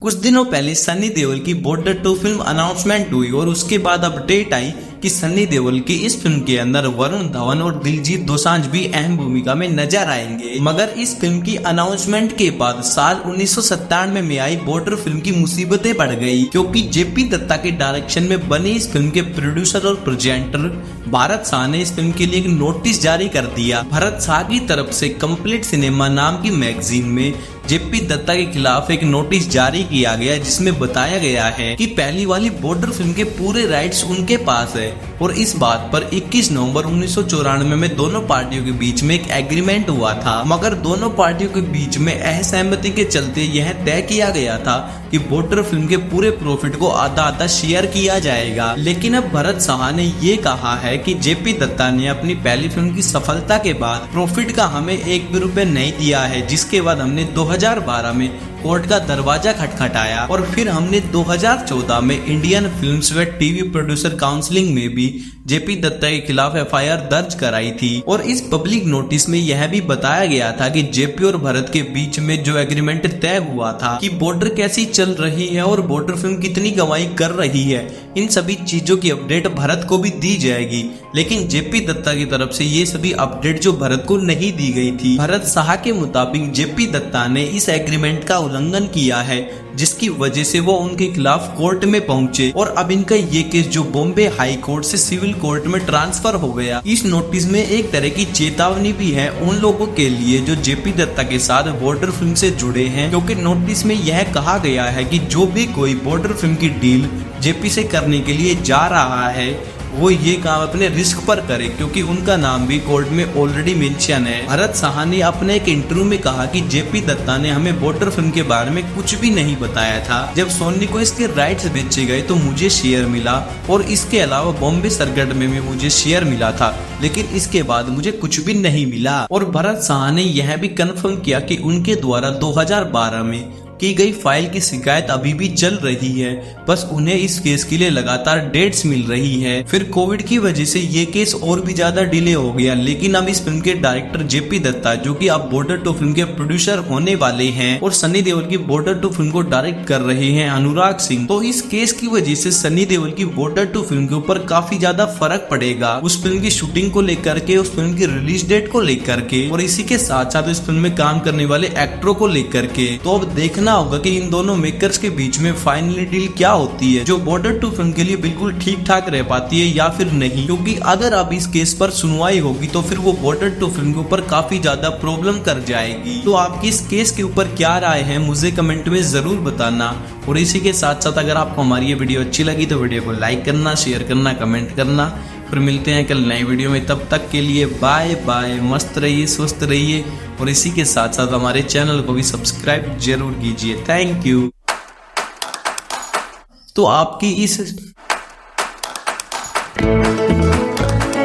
कुछ दिनों पहले सनी देओल की बॉर्डर 2 फिल्म अनाउंसमेंट हुई और उसके बाद अपडेट आई कि सनी देओल की इस फिल्म के अंदर वरुण धवन और दिलजीत दोसांझ भी अहम भूमिका में नजर आएंगे। मगर इस फिल्म की अनाउंसमेंट के बाद साल 1997 में आई बॉर्डर फिल्म की मुसीबतें बढ़ गई, क्योंकि जेपी दत्ता के डायरेक्शन में बनी इस फिल्म के प्रोड्यूसर और प्रेजेंटर भरत शाह ने इस फिल्म के लिए एक नोटिस जारी कर दिया। भरत शाह की तरफ से कंप्लीट सिनेमा नाम की मैगजीन में जेपी दत्ता के खिलाफ एक नोटिस जारी किया गया, जिसमें बताया गया है कि पहली वाली बॉर्डर फिल्म के पूरे राइट्स उनके पास है। और इस बात पर 21 नवंबर 1994 में दोनों पार्टियों के बीच में एक एग्रीमेंट हुआ था, मगर दोनों पार्टियों के बीच में असहमति के चलते यह तय किया गया था कि बॉर्डर फिल्म के पूरे प्रॉफिट को आधा आधा शेयर किया जाएगा। लेकिन अब भरत शाह ने ये कहा है कि जेपी दत्ता ने अपनी पहली फिल्म की सफलता के बाद प्रॉफिट का हमें एक भी रुपए नहीं दिया है, जिसके बाद हमने 2012 में कोर्ट का दरवाजा खटखटाया और फिर हमने 2014 में इंडियन फिल्म्स व टीवी प्रोड्यूसर काउंसिलिंग में भी जेपी दत्ता के खिलाफ एफआईआर दर्ज कराई थी। और इस पब्लिक नोटिस में यह भी बताया गया था कि जेपी और भरत के बीच में जो एग्रीमेंट तय हुआ था कि बॉर्डर कैसी चल रही है और बॉर्डर फिल्म कितनी कमाई कर रही है, इन सभी चीजों की अपडेट भरत को भी दी जाएगी। लेकिन जेपी दत्ता की तरफ से ये सभी अपडेट जो भरत को नहीं दी गई थी। भरत शाह के मुताबिक जेपी दत्ता ने इस एग्रीमेंट का उल्लंघन किया है, जिसकी वजह से वो उनके खिलाफ कोर्ट में पहुंचे और अब इनका ये केस जो बॉम्बे हाई कोर्ट से सिविल कोर्ट में ट्रांसफर हो गया। इस नोटिस में एक तरह की चेतावनी भी है उन लोगों के लिए जो जेपी दत्ता के साथ बॉर्डर फिल्म से जुड़े हैं, क्योंकि नोटिस में यह कहा गया है कि जो भी कोई बॉर्डर फिल्म की डील जेपी से करने के लिए जा रहा है वो ये काम अपने रिस्क पर करे, क्योंकि उनका नाम भी कोर्ट में ऑलरेडी मेंशन है। भरत शाह ने अपने एक इंटरव्यू में कहा कि जेपी दत्ता ने हमें बॉर्डर फिल्म के बारे में कुछ भी नहीं बताया था। जब सोनी को इसके राइट्स बेचे गए तो मुझे शेयर मिला और इसके अलावा बॉम्बे सरगट में भी मुझे शेयर मिला था, लेकिन इसके बाद मुझे कुछ भी नहीं मिला। और भरत शाह ने यह भी कंफर्म किया कि उनके द्वारा 2012 में की गई फाइल की शिकायत अभी भी चल रही है, बस उन्हें इस केस के लिए लगातार डेट्स मिल रही है। फिर कोविड की वजह से ये केस और भी ज्यादा डिले हो गया, लेकिन अब इस फिल्म के डायरेक्टर जेपी दत्ता, जो कि अब बॉर्डर 2 फिल्म के प्रोड्यूसर होने वाले हैं, और सनी देओल की बॉर्डर 2 फिल्म को डायरेक्ट कर रहे हैं अनुराग सिंह, तो इस केस की वजह से सनी देओल की बॉर्डर 2 फिल्म के ऊपर काफी ज्यादा फर्क पड़ेगा, उस फिल्म की शूटिंग को लेकर के, उस फिल्म की रिलीज डेट को लेकर के, और इसी के साथ साथ इस फिल्म में काम करने वाले एक्टरों को लेकर के। तो अब देखना होगा कि इन दोनों मेकर्स के बीच में फाइनली डील क्या होती है, जो बॉर्डर 2 फिल्म के लिए बिल्कुल ठीक ठाक रह पाती है या फिर नहीं। क्योंकि अगर अब इस केस पर सुनवाई होगी तो फिर वो बॉर्डर 2 फिल्म के ऊपर काफी ज्यादा प्रॉब्लम कर जाएगी। तो आपकी इस केस के ऊपर क्या राय है मुझे कमेंट में जरूर बताना। और इसी के साथ साथ अगर आपको हमारी ये वीडियो अच्छी लगी तो वीडियो को लाइक करना, शेयर करना, कमेंट करना। फिर मिलते हैं कल नई वीडियो में, तब तक के लिए बाय बाय। मस्त रहिए, स्वस्थ रहिए, और इसी के साथ साथ हमारे चैनल को भी सब्सक्राइब जरूर कीजिए। Thank you. तो आपकी इस